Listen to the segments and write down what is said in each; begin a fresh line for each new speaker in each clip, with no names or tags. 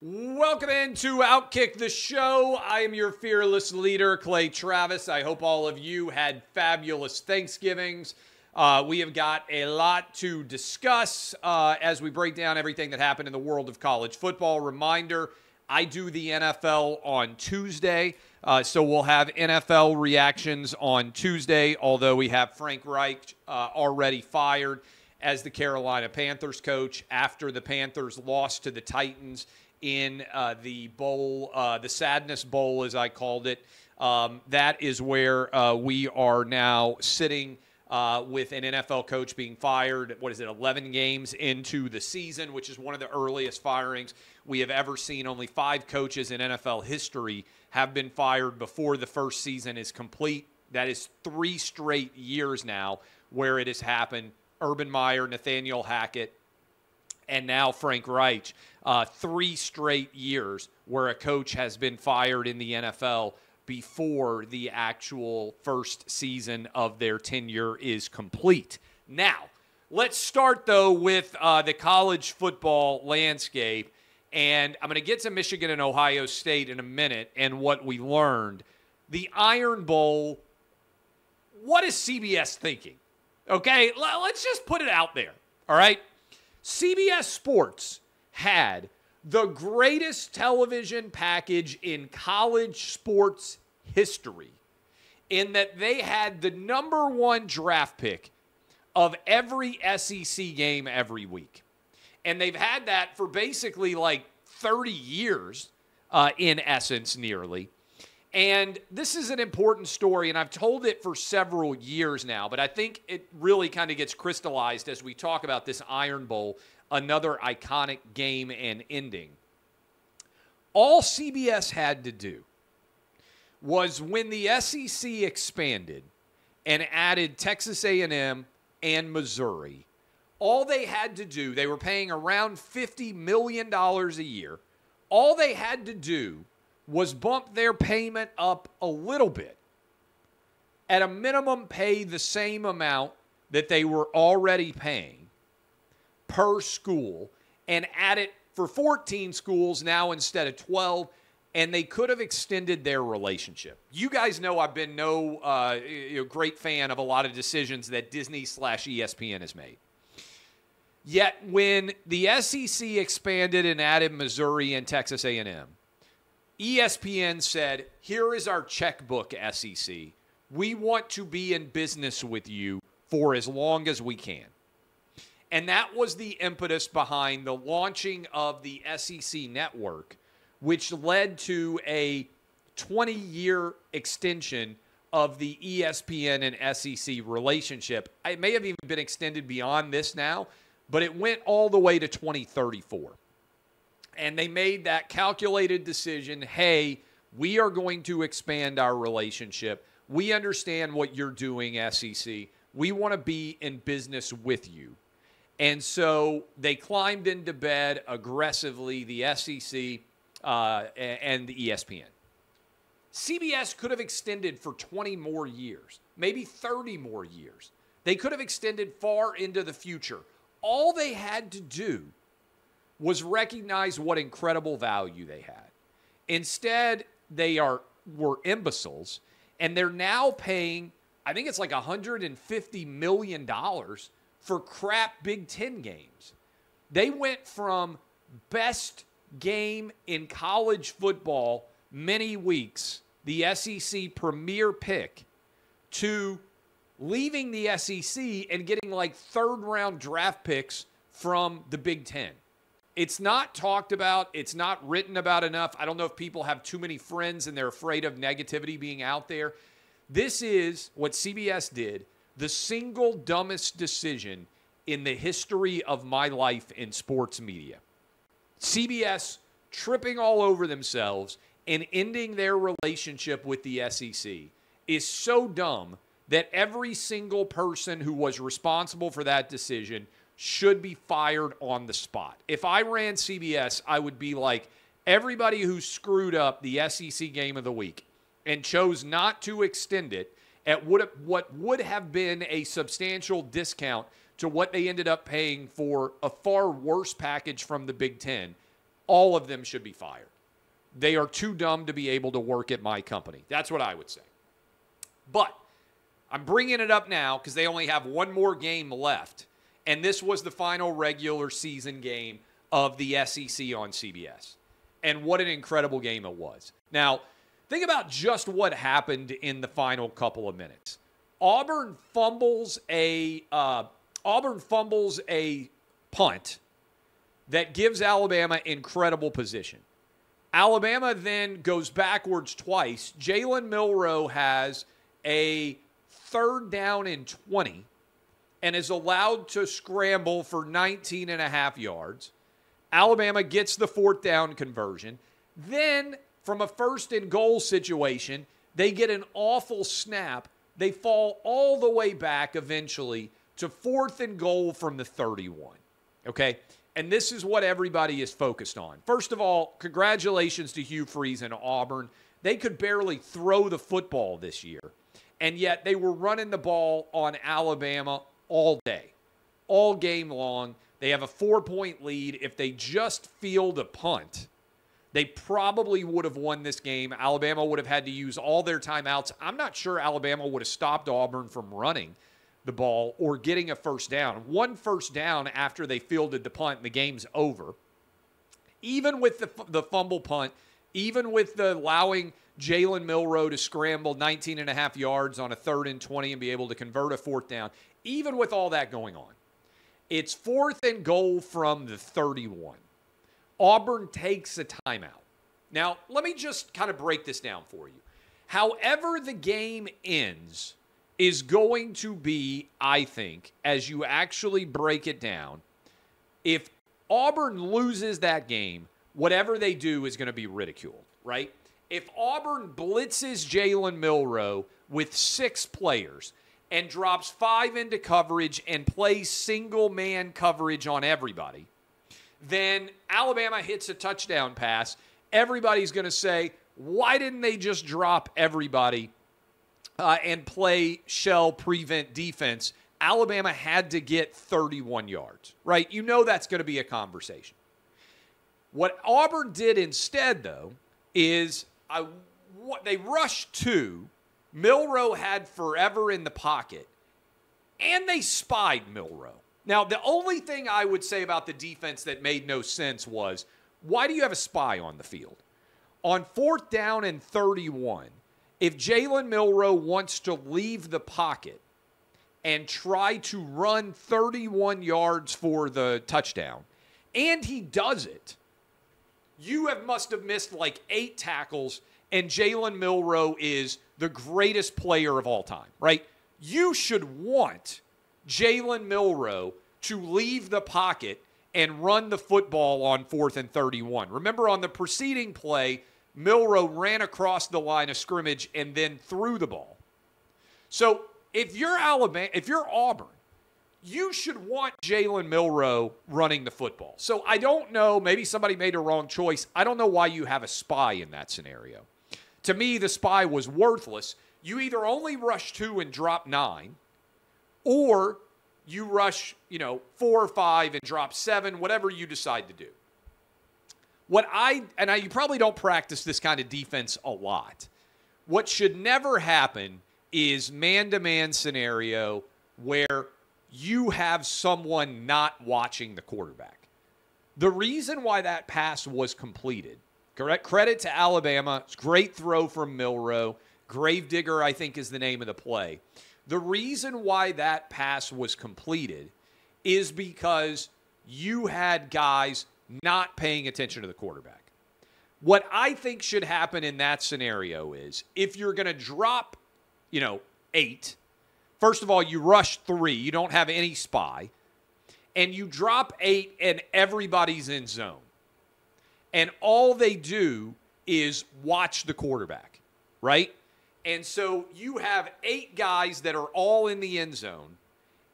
Welcome into OutKick the show. I am your fearless leader, Clay Travis. I hope all of you had fabulous Thanksgivings. We have got a lot to discuss as we break down everything that happened in the world of college football. Reminder, I do the NFL on Tuesday, so we'll have NFL reactions on Tuesday, although we have Frank Reich already fired as the Carolina Panthers coach after the Panthers lost to the Titans in the bowl, the Sadness Bowl, as I called it. That is where we are now sitting with an NFL coach being fired, 11 games into the season, which is one of the earliest firings we have ever seen. Only 5 coaches in NFL history have been fired before the first season is complete. That is 3 straight years now where it has happened. Urban Meyer, Nathaniel Hackett, and now Frank Reich. 3 straight years where a coach has been fired in the NFL before the actual first season of their tenure is complete. Now, let's start, though, with the college football landscape. And I'm going to get to Michigan and Ohio State in a minute and what we learned. The Iron Bowl, what is CBS thinking? Okay, let's just put it out there, all right? CBS Sports had the greatest television package in college sports history in that they had the number 1 draft pick of every SEC game every week. And they've had that for basically like 30 years, in essence, nearly. And this is an important story, and I've told it for several years now, but I think it really kind of gets crystallized as we talk about this Iron Bowl, another iconic game and ending. All CBS had to do was when the SEC expanded and added Texas A&M and Missouri, all they had to do, they were paying around $50 million a year, all they had to do was bump their payment up a little bit. At a minimum, pay the same amount that they were already paying per school and add it for 14 schools now instead of 12, and they could have extended their relationship. You guys know I've been no great fan of a lot of decisions that Disney/ESPN has made. Yet when the SEC expanded and added Missouri and Texas A&M, ESPN said, here is our checkbook, SEC. We want to be in business with you for as long as we can. And that was the impetus behind the launching of the SEC network, which led to a 20-year extension of the ESPN and SEC relationship. It may have even been extended beyond this now, but it went all the way to 2034. And they made that calculated decision, hey, we are going to expand our relationship. We understand what you're doing, SEC. We want to be in business with you. And so they climbed into bed aggressively, the SEC and the ESPN. CBS could have extended for 20 more years, maybe 30 more years. They could have extended far into the future. All they had to do was recognize what incredible value they had. Instead, they were imbeciles, and they're now paying, I think it's like $150 million for crap Big Ten games. They went from best game in college football many weeks, the SEC premier pick, to leaving the SEC and getting like third-round draft picks from the Big Ten. It's not talked about. It's not written about enough. I don't know if people have too many friends and they're afraid of negativity being out there. This is what CBS did, the single dumbest decision in the history of my life in sports media. CBS tripping all over themselves and ending their relationship with the SEC is so dumb that every single person who was responsible for that decision should be fired on the spot. If I ran CBS, I would be like, everybody who screwed up the SEC game of the week and chose not to extend it at what would have been a substantial discount to what they ended up paying for a far worse package from the Big Ten, all of them should be fired. They are too dumb to be able to work at my company. That's what I would say. But I'm bringing it up now because they only have one more game left. And this was the final regular season game of the SEC on CBS. And what an incredible game it was. Now, think about just what happened in the final couple of minutes. Auburn fumbles a punt that gives Alabama incredible position. Alabama then goes backwards twice. Jalen Milroe has a 3rd down and 20 and is allowed to scramble for 19 and a half yards. Alabama gets the 4th down conversion. Then, from a 1st and goal situation, they get an awful snap. They fall all the way back eventually to 4th and goal from the 31. Okay? And this is what everybody is focused on. First of all, congratulations to Hugh Freeze and Auburn. They could barely throw the football this year. And yet they were running the ball on Alabama all day, all game long. They have a 4-point lead. If they just field a punt, they probably would have won this game. Alabama would have had to use all their timeouts. I'm not sure Alabama would have stopped Auburn from running the ball or getting a 1st down. 1 1st down after they fielded the punt, and the game's over. Even with the fumble punt, even with the allowing Jalen Milroe to scramble 19 and a half yards on a 3rd and 20 and be able to convert a 4th down, even with all that going on, it's 4th and goal from the 31. Auburn takes a timeout. Now, let me just kind of break this down for you. However the game ends is going to be, I think, as you actually break it down, if Auburn loses that game, whatever they do is going to be ridiculed, right? If Auburn blitzes Jalen Milroe with 6 players and drops 5 into coverage and plays single-man coverage on everybody, then Alabama hits a touchdown pass. Everybody's going to say, why didn't they just drop everybody and play shell prevent defense? Alabama had to get 31 yards, right? You know that's going to be a conversation. What Auburn did instead, though, is they rushed 2. Milroe had forever in the pocket, and they spied Milroe. Now, the only thing I would say about the defense that made no sense was, why do you have a spy on the field? On 4th down and 31, if Jalen Milroe wants to leave the pocket and try to run 31 yards for the touchdown, and he does it, you must have missed like 8 tackles, and Jalen Milroe is the greatest player of all time, right? You should want Jalen Milroe to leave the pocket and run the football on 4th and 31. Remember, on the preceding play, Milroe ran across the line of scrimmage and then threw the ball. So if you're Auburn, you should want Jalen Milroe running the football. So I don't know, maybe somebody made a wrong choice. I don't know why you have a spy in that scenario. To me, the spy was worthless. You either only rush 2 and drop 9, or you rush, 4 or 5 and drop 7, whatever you decide to do. You probably don't practice this kind of defense a lot. What should never happen is man-to-man scenario where you have someone not watching the quarterback. The reason why that pass was completed, correct? Credit to Alabama. It's a great throw from Milroe. Gravedigger, I think, is the name of the play. The reason why that pass was completed is because you had guys not paying attention to the quarterback. What I think should happen in that scenario is if you're going to drop, 8, first of all, you rush 3. You don't have any spy. And you drop 8 and everybody's in zone. And all they do is watch the quarterback, right? And so you have 8 guys that are all in the end zone,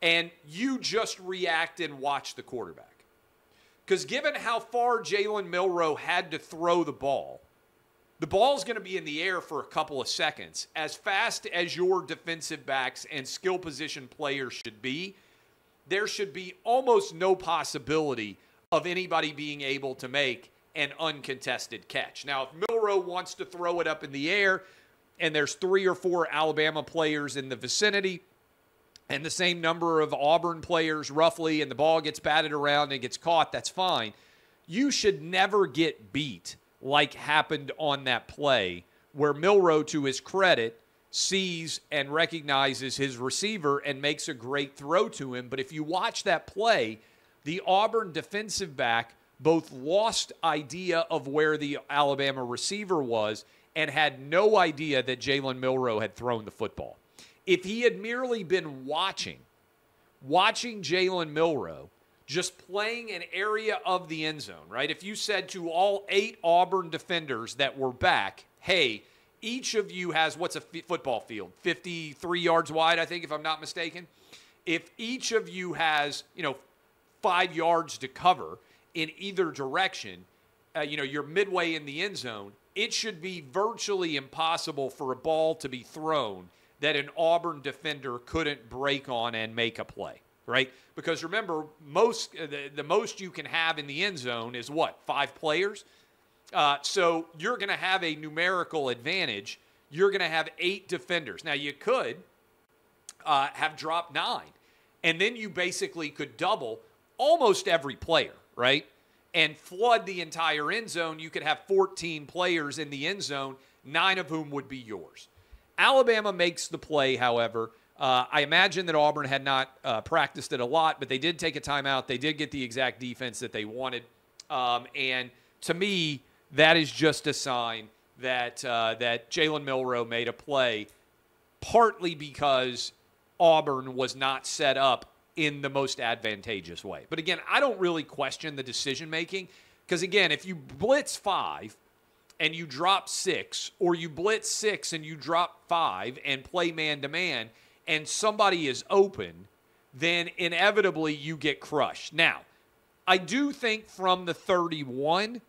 and you just react and watch the quarterback. Because given how far Jalen Milroe had to throw the ball's going to be in the air for a couple of seconds. As fast as your defensive backs and skill position players should be, there should be almost no possibility of anybody being able to make an uncontested catch. Now, if Milroe wants to throw it up in the air and there's 3 or 4 Alabama players in the vicinity and the same number of Auburn players roughly, and the ball gets batted around and gets caught, that's fine. You should never get beat like happened on that play where Milroe, to his credit, sees and recognizes his receiver and makes a great throw to him. But if you watch that play, the Auburn defensive back both lost idea of where the Alabama receiver was and had no idea that Jalen Milroe had thrown the football. If he had merely been watching Jalen Milroe just playing an area of the end zone, right? If you said to all 8 Auburn defenders that were back, hey, each of you has, what's a football field? 53 yards wide, I think, if I'm not mistaken. If each of you has, 5 yards to cover in either direction, you're midway in the end zone, it should be virtually impossible for a ball to be thrown that an Auburn defender couldn't break on and make a play, right? Because remember, the most you can have in the end zone is what, 5 players? So you're going to have a numerical advantage. You're going to have 8 defenders. Now, you could have dropped 9, and then you basically could double almost every player, right? And flood the entire end zone. You could have 14 players in the end zone, 9 of whom would be yours. Alabama makes the play, however. I imagine that Auburn had not practiced it a lot, but they did take a timeout. They did get the exact defense that they wanted. And to me, that is just a sign that Jalen Milroe made a play, partly because Auburn was not set up in the most advantageous way. But again, I don't really question the decision-making because, again, if you blitz 5 and you drop 6, or you blitz 6 and you drop 5 and play man-to-man and somebody is open, then inevitably you get crushed. Now, I do think from the 31,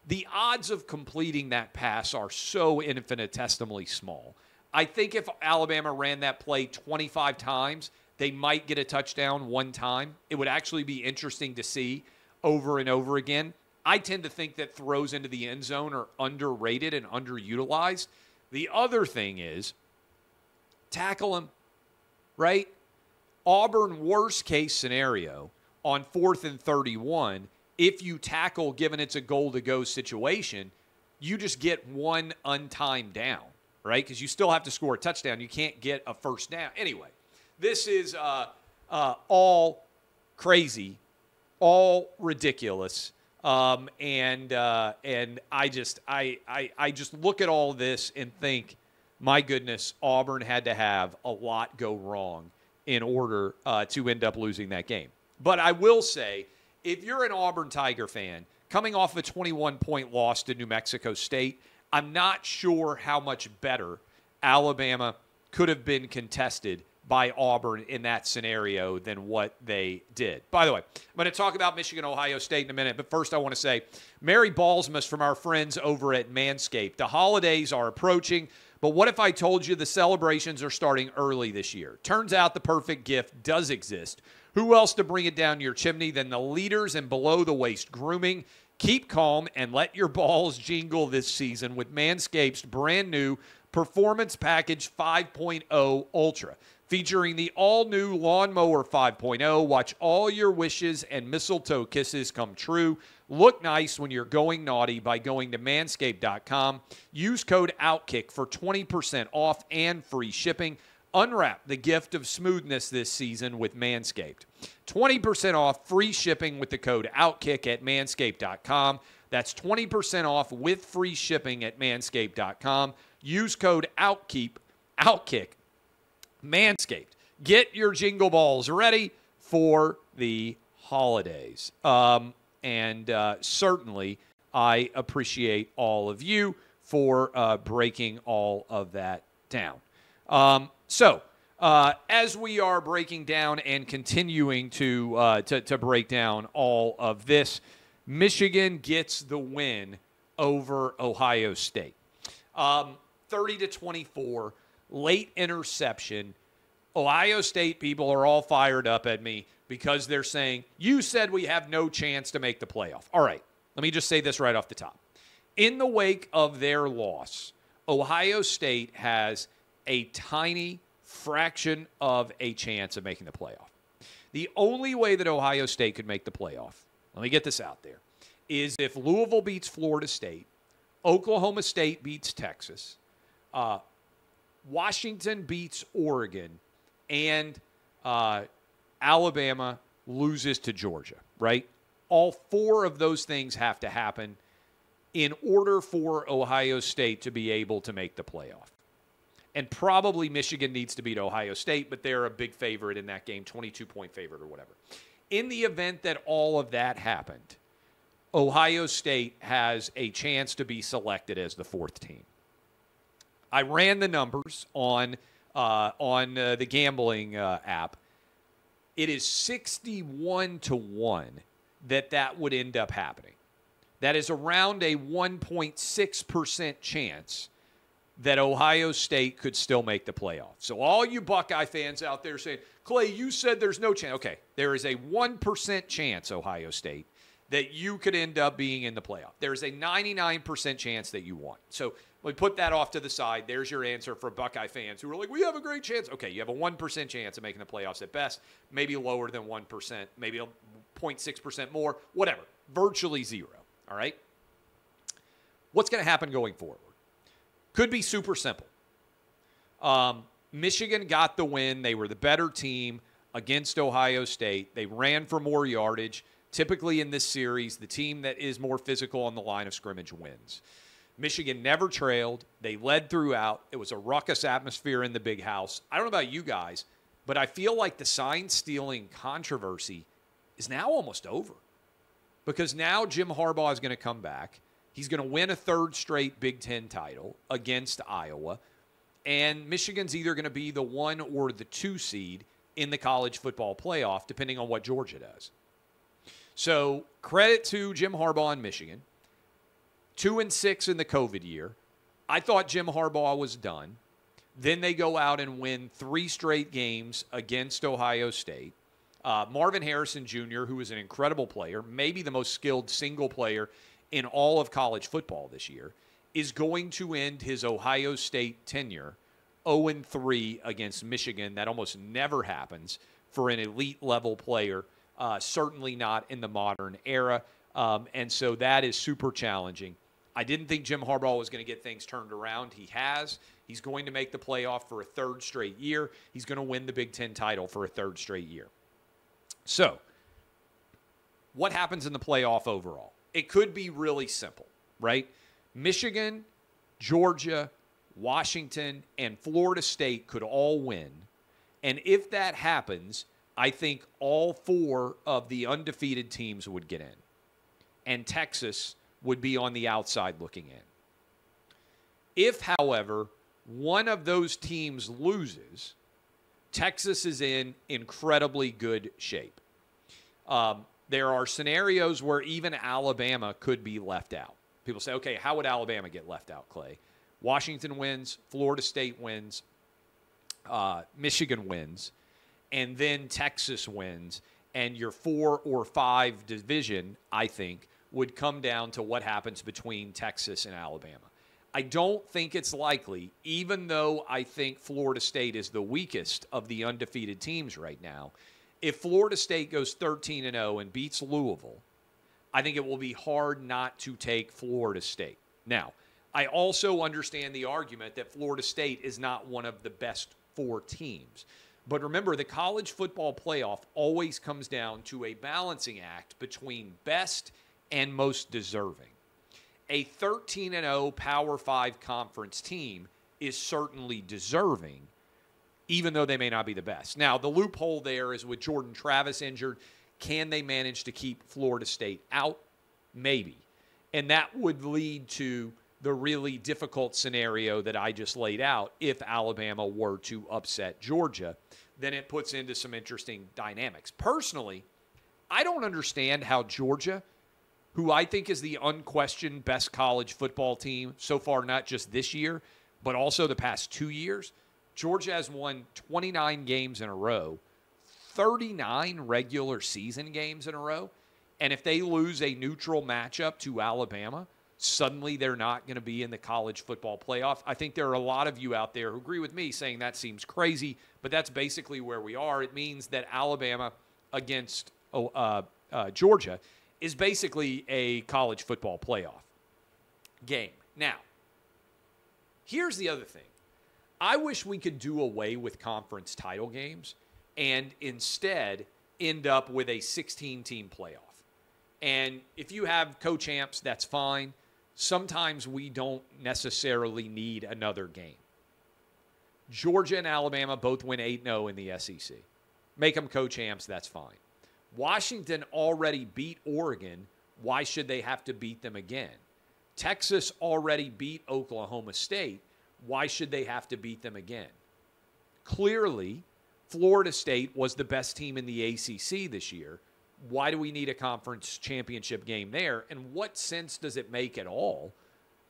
the odds of completing that pass are so infinitesimally small. I think if Alabama ran that play 25 times, they might get a touchdown 1 time. It would actually be interesting to see over and over again. I tend to think that throws into the end zone are underrated and underutilized. The other thing is, tackle him, right? Auburn, worst case scenario, on 4th and 31, if you tackle, given it's a goal-to-go situation, you just get 1 untimed down, right? Because you still have to score a touchdown. You can't get a first down. Anyway, this is all crazy, all ridiculous, and I just look at all this and think, my goodness, Auburn had to have a lot go wrong in order to end up losing that game. But I will say, if you're an Auburn Tiger fan coming off a 21-point loss to New Mexico State, I'm not sure how much better Alabama could have been contested by Auburn in that scenario than what they did. By the way, I'm going to talk about Michigan, Ohio State in a minute, but first I want to say, Merry Ballsmas from our friends over at Manscaped. The holidays are approaching, but what if I told you the celebrations are starting early this year? Turns out the perfect gift does exist. Who else to bring it down your chimney than the leaders in below-the-waist grooming? Keep calm and let your balls jingle this season with Manscaped's brand-new Performance Package 5.0 Ultra. Featuring the all-new Lawnmower 5.0, watch all your wishes and mistletoe kisses come true. Look nice when you're going naughty by going to manscaped.com. Use code OutKick for 20% off and free shipping. Unwrap the gift of smoothness this season with Manscaped. 20% off, free shipping with the code OutKick at manscaped.com. That's 20% off with free shipping at manscaped.com. Use code OutKick. Manscaped. Get your jingle balls ready for the holidays. Certainly, I appreciate all of you for breaking all of that down. As we are breaking down and continuing to break down all of this, Michigan gets the win over Ohio State. 30-24, late interception. Ohio State people are all fired up at me because they're saying, you said we have no chance to make the playoff. All right, Let me just say this right off the top. In the wake of their loss, Ohio State has a tiny fraction of a chance of making the playoff. The only way that Ohio State could make the playoff, let me get this out there, is if Louisville beats Florida State, Oklahoma State beats Texas, Washington beats Oregon, and Alabama loses to Georgia, right? All four of those things have to happen in order for Ohio State to be able to make the playoff. And probably Michigan needs to beat Ohio State, but they're a big favorite in that game, 22-point favorite or whatever. In the event that all of that happened, Ohio State has a chance to be selected as the fourth team. I ran the numbers on the gambling app. It is 61-1 that would end up happening. That is around a 1.6% chance that Ohio State could still make the playoff. So all you Buckeye fans out there saying, Clay, you said there's no chance. Okay, there is a 1% chance, Ohio State, that you could end up being in the playoff. There's a 99% chance that you won. So we put that off to the side. There's your answer for Buckeye fans who are like, we have a great chance. Okay, you have a 1% chance of making the playoffs at best, maybe lower than 1%, maybe 0.6% more, whatever, virtually zero, all right? What's going to happen going forward? Could be super simple. Michigan got the win. They were the better team against Ohio State. They ran for more yardage. Typically in this series, the team that is more physical on the line of scrimmage wins. Michigan never trailed. They led throughout. It was a ruckus atmosphere in the big house. I don't know about you guys, but I feel like the sign-stealing controversy is now almost over. Because now Jim Harbaugh is going to come back. He's going to win a third straight Big Ten title against Iowa. And Michigan's either going to be the 1 or the 2 seed in the college football playoff, depending on what Georgia does. So credit to Jim Harbaugh and Michigan. 2-6 in the COVID year. I thought Jim Harbaugh was done. Then they go out and win 3 straight games against Ohio State. Marvin Harrison Jr., who is an incredible player, maybe the most skilled single player in all of college football this year, is going to end his Ohio State tenure 0-3 against Michigan. That almost never happens for an elite-level player, certainly not in the modern era. And so that is super challenging. I didn't think Jim Harbaugh was going to get things turned around. He has. He's going to make the playoff for a third straight year. He's going to win the Big Ten title for a third straight year. So, what happens in the playoff overall? It could be really simple, right? Michigan, Georgia, Washington, and Florida State could all win. And if that happens, I think all 4 of the undefeated teams would get in. And Texas would be on the outside looking in. If, however, one of those teams loses, Texas is in incredibly good shape. There are scenarios where even Alabama could be left out. People say, okay, how would Alabama get left out, Clay? Washington wins, Florida State wins, Michigan wins, and then Texas wins, and your 4 or 5 division, I think, would come down to what happens between Texas and Alabama. I don't think it's likely, even though I think Florida State is the weakest of the undefeated teams right now. If Florida State goes 13-0 and beats Louisville, I think it will be hard not to take Florida State. Now, I also understand the argument that Florida State is not one of the best 4 teams. But remember, the college football playoff always comes down to a balancing act between best and most deserving. A 13-0 Power 5 conference team is certainly deserving, even though they may not be the best. Now, the loophole there is with Jordan Travis injured, can they manage to keep Florida State out? Maybe. And that would lead to the really difficult scenario that I just laid out. If Alabama were to upset Georgia, then it puts into some interesting dynamics. Personally, I don't understand how Georgia, who I think is the unquestioned best college football team so far, not just this year, but also the past 2 years, Georgia has won 29 games in a row, 39 regular season games in a row, And if they lose a neutral matchup to Alabama, suddenly they're not going to be in the college football playoff. I think there are a lot of you out there who agree with me saying that seems crazy, but that's basically where we are. It means that Alabama against Georgia is basically a college football playoff game. Now, here's the other thing. I wish we could do away with conference title games and instead end up with a 16-team playoff. And if you have co-champs, that's fine. Sometimes we don't necessarily need another game. Georgia and Alabama both win 8-0 in the SEC. Make them co-champs, that's fine. Washington already beat Oregon. Why should they have to beat them again? Texas already beat Oklahoma State. Why should they have to beat them again? Clearly, Florida State was the best team in the ACC this year. Why do we need a conference championship game there? And what sense does it make at all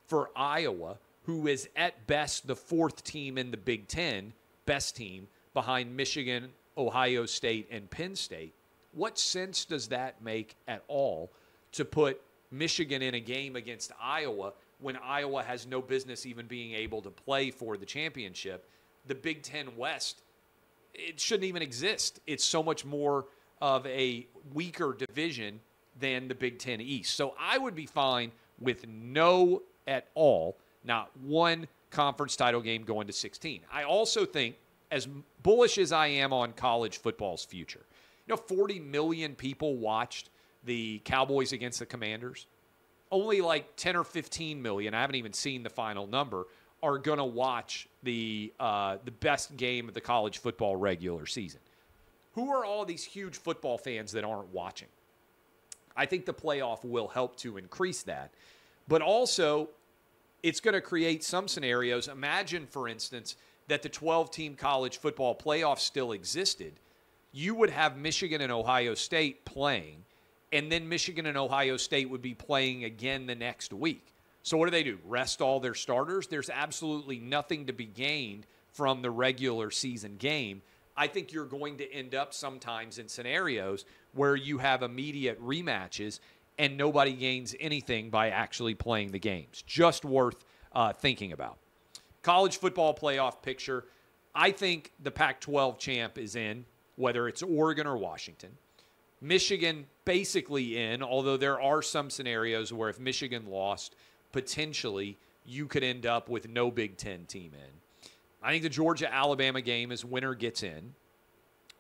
for Iowa, who is at best the fourth team in the Big Ten, best team behind Michigan, Ohio State, and Penn State? What sense does that make at all to put Michigan in a game against Iowa when Iowa has no business even being able to play for the championship? The Big Ten West, it shouldn't even exist. It's so much more of a weaker division than the Big Ten East. So I would be fine with no at all, not one conference title game going to 16. I also think, as bullish as I am on college football's future, 40 million people watched the Cowboys against the Commanders. Only like 10 or 15 million, I haven't even seen the final number, are going to watch the best game of the college football regular season. Who are all these huge football fans that aren't watching? I think the playoff will help to increase that. But also, it's going to create some scenarios. Imagine, for instance, that the 12-team college football playoff still existed. You would have Michigan and Ohio State playing, and then Michigan and Ohio State would be playing again the next week. So what do? Rest all their starters? There's absolutely nothing to be gained from the regular season game. I think you're going to end up sometimes in scenarios where you have immediate rematches and nobody gains anything by actually playing the games. Just worth thinking about. College football playoff picture. I think the Pac-12 champ is in, whether it's Oregon or Washington. Michigan basically in, although there are some scenarios where if Michigan lost, potentially you could end up with no Big Ten team in. I think the Georgia-Alabama game is winner gets in.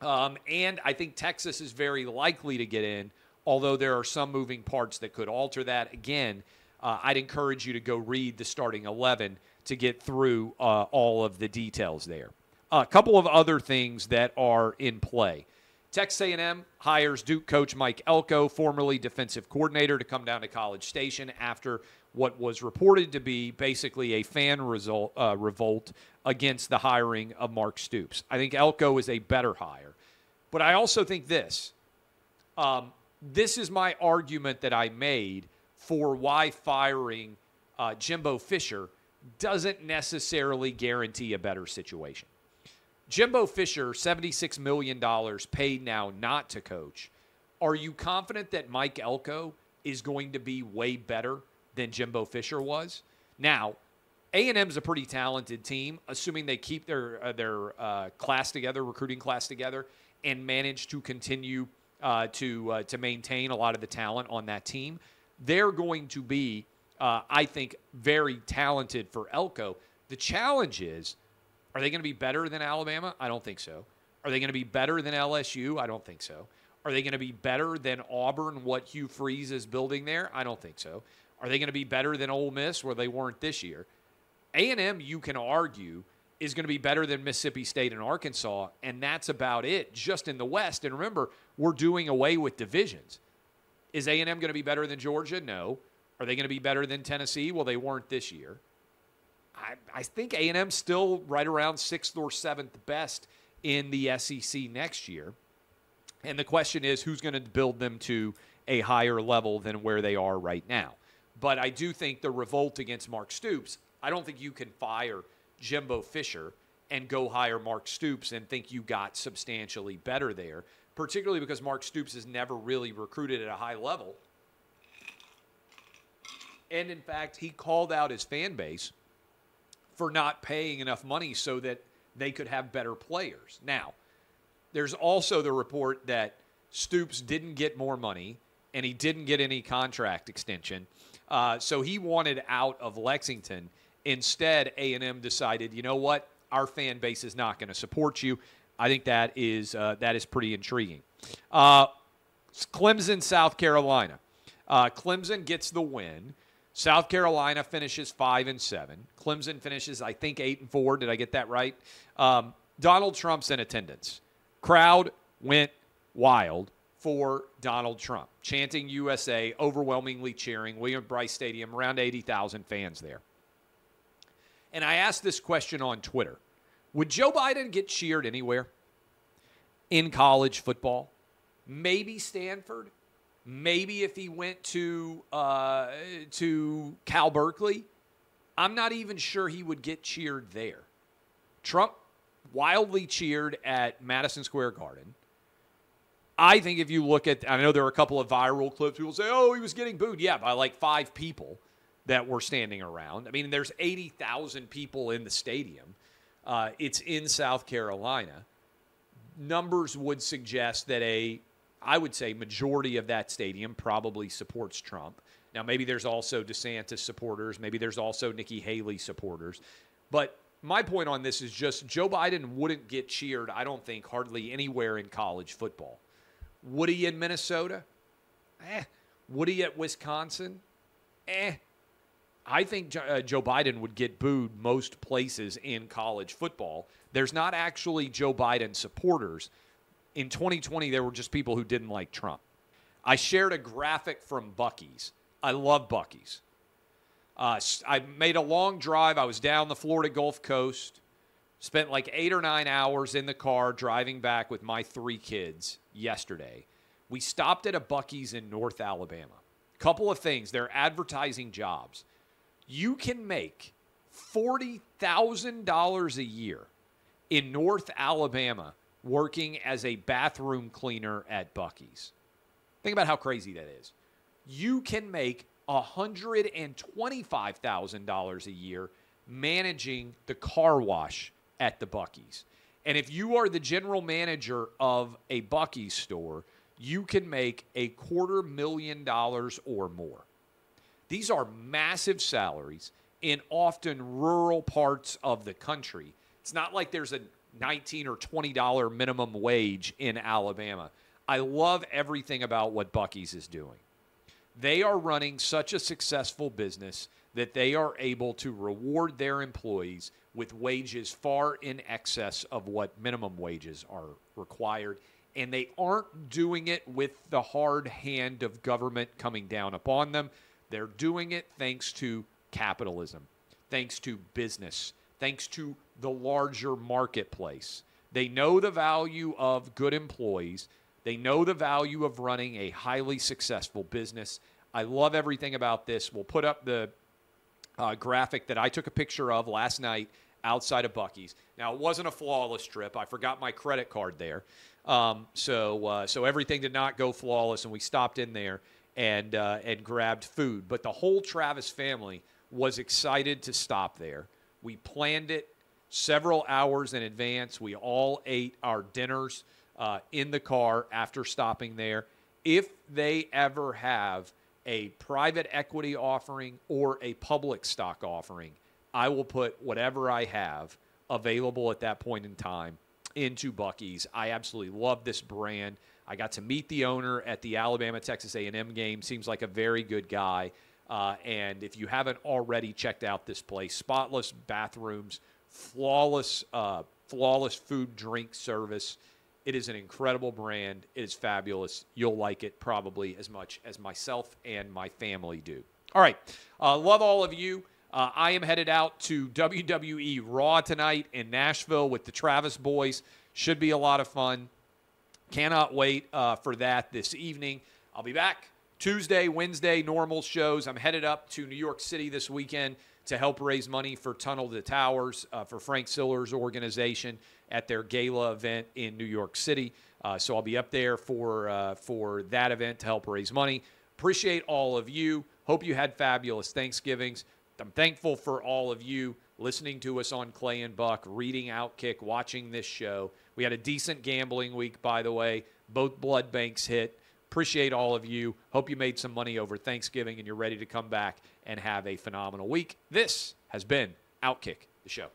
And I think Texas is very likely to get in, although there are some moving parts that could alter that. Again, I'd encourage you to go read the starting 11 to get through all of the details there. A couple of other things that are in play. Texas A&M hires Duke coach Mike Elko, formerly defensive coordinator, to come down to College Station after what was reported to be basically a fan revolt against the hiring of Mark Stoops. I think Elko is a better hire. But I also think this. This is my argument that I made for why firing Jimbo Fisher doesn't necessarily guarantee a better situation. Jimbo Fisher, $76 million paid now not to coach. Are you confident that Mike Elko is going to be way better than Jimbo Fisher was? Now, A&M's a pretty talented team, assuming they keep their class together, recruiting class together, and manage to continue to maintain a lot of the talent on that team. They're going to be, I think, very talented for Elko. The challenge is, are they going to be better than Alabama? I don't think so. Are they going to be better than LSU? I don't think so. Are they going to be better than Auburn, what Hugh Freeze is building there? I don't think so. Are they going to be better than Ole Miss, where they weren't this year? A&M, you can argue, is going to be better than Mississippi State and Arkansas, and that's about it, just in the West. And remember, we're doing away with divisions. Is A&M going to be better than Georgia? No. Are they going to be better than Tennessee? Well, they weren't this year. I think A&M's still right around 6th or 7th best in the SEC next year. And the question is, who's going to build them to a higher level than where they are right now? But I do think the revolt against Mark Stoops, I don't think you can fire Jimbo Fisher and go hire Mark Stoops and think you got substantially better there. particularly because Mark Stoops has never really recruited at a high level. And, in fact, he called out his fan base for not paying enough money so that they could have better players. Now, there's also the report that Stoops didn't get more money and he didn't get any contract extension. So he wanted out of Lexington. Instead, A&M decided, you know what? Our fan base is not going to support you. I think that is pretty intriguing. Clemson, South Carolina. Clemson gets the win. South Carolina finishes 5-7. Clemson finishes, I think, 8-4. Did I get that right? Donald Trump's in attendance. Crowd went wild for Donald Trump, chanting USA, overwhelmingly cheering. William Bryce Stadium, around 80,000 fans there. And I asked this question on Twitter. Would Joe Biden get cheered anywhere in college football? Maybe Stanford. Maybe if he went to Cal Berkeley. I'm not even sure he would get cheered there. Trump wildly cheered at Madison Square Garden. I think if you look at, I know there are a couple of viral clips, people say, oh, he was getting booed. Yeah, by like 5 people that were standing around. I mean, there's 80,000 people in the stadium. It's in South Carolina. Numbers would suggest that I would say majority of that stadium probably supports Trump. Now, maybe there's also DeSantis supporters. Maybe there's also Nikki Haley supporters. But my point on this is just Joe Biden wouldn't get cheered, I don't think, hardly anywhere in college football. Would he in Minnesota? Would he at Wisconsin? I think Joe Biden would get booed most places in college football. There's not actually Joe Biden supporters. In 2020, there were just people who didn't like Trump. I shared a graphic from Buc-ees. I love Buc-ees. I made a long drive. I was down the Florida Gulf Coast, spent like 8 or 9 hours in the car driving back with my 3 kids yesterday. We stopped at a Buc-ees in North Alabama. Couple of things. They're advertising jobs. You can make $40,000 a year in North Alabama working as a bathroom cleaner at Buc-ees. Think about how crazy that is. You can make $125,000 a year managing the car wash at the Buc-ees. And if you are the general manager of a Buc-ees store, you can make $250,000 or more. These are massive salaries in often rural parts of the country. It's not like there's a $19 or $20 minimum wage in Alabama. I love everything about what Buc-ees is doing. They are running such a successful business that they are able to reward their employees with wages far in excess of what minimum wages are required. And they aren't doing it with the hard hand of government coming down upon them. They're doing it thanks to capitalism, thanks to business, thanks to the larger marketplace. They know the value of good employees. They know the value of running a highly successful business. I love everything about this. We'll put up the graphic that I took a picture of last night outside of Buc-ees. Now, it wasn't a flawless trip. I forgot my credit card there. So everything did not go flawless, and we stopped in there and grabbed food. But the whole Travis family was excited to stop there. We planned it several hours in advance. We all ate our dinners in the car after stopping there. If they ever have a private equity offering or a public stock offering, I will put whatever I have available at that point in time into Buc-ees. I absolutely love this brand. I got to meet the owner at the Alabama-Texas A&M game. Seems like a very good guy. And if you haven't already checked out this place, spotless bathrooms, flawless food, drink service. It is an incredible brand. It is fabulous. You'll like it probably as much as myself and my family do. All right. Love all of you. I am headed out to WWE Raw tonight in Nashville with the Travis boys. Should be a lot of fun. Cannot wait for that this evening. I'll be back Tuesday, Wednesday, normal shows. I'm headed up to New York City this weekend to help raise money for Tunnel to Towers for Frank Siller's organization at their gala event in New York City. So I'll be up there for that event to help raise money. Appreciate all of you. Hope you had fabulous Thanksgivings. I'm thankful for all of you listening to us on Clay and Buck, reading OutKick, watching this show. We had a decent gambling week, by the way. Both blood banks hit. Appreciate all of you. Hope you made some money over Thanksgiving and you're ready to come back and have a phenomenal week. This has been OutKick, the show.